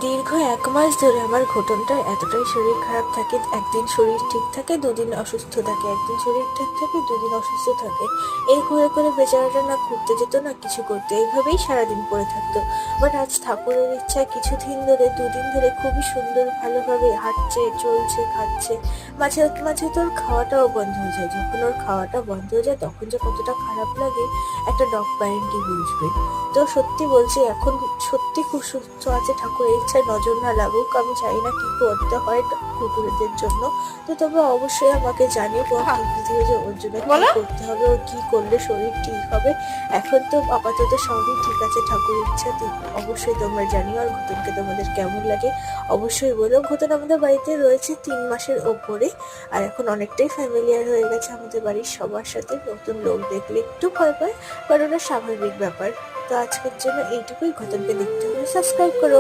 দীর্ঘ ১ মাস ধরে আমার ঘটনটার এতটাই শরীর খারাপ থাকে। একদিন শরীর ঠিক থাকে, দুদিন অসুস্থ থাকে, একদিন শরীর ঠিক থাকে, দুদিন অসুস্থ থাকে। এই করে করে বেচারাটা না ঘুরতে যেত না কিছু করতে, এইভাবেই সারাদিন পড়ে থাকতো। বাট আজ ঠাকুরের ইচ্ছায় কিছুদিন ধরে, দুদিন ধরে খুবই সুন্দর ভালোভাবে হাঁটছে, চলছে, খাচ্ছে। মাঝে মাঝে তোর খাওয়াটাও বন্ধ হয়ে যায়। যখন ওর খাওয়াটা বন্ধ হয়ে যায় তখন যে কতটা খারাপ লাগে একটা ডগ প্যারেন্টই বুঝবে। তো সত্যি বলছি, এখন সত্যি খুব সুস্থ আছে, ঠাকুরের ইচ্ছায় নজর না লাগুক। আমি জানি না কি করতে হয় কুকুরদের জন্য। তো তবে অবশ্যই আমাকে জানিয়ে কি দিয়ে যে ওর জন্য কি করতে হবে, ওর কি করলে শরীর ঠিক হবে। এখন তো আপাতত সবই ঠিক আছে ঠাকুরের ইচ্ছাতে। অবশ্যই তোমরা জানিও। আর ঘটনকে তোমাদের কেমন লাগে অবশ্যই বলো। ঘটন আমাদের বাড়িতে রয়েছে ৩ মাসের ওপরে, আর এখন অনেকটাই ফ্যামিলিয়ার হয়ে গেছে আমাদের বাড়ির সবার সাথে। নতুন লোক দেখলে একটু ভয় পায়, কারণ ওটা স্বাভাবিক ব্যাপার। তো আজকের জন্য এইটুকুই। ঘটনকে দেখতে হলে সাবস্ক্রাইব করো।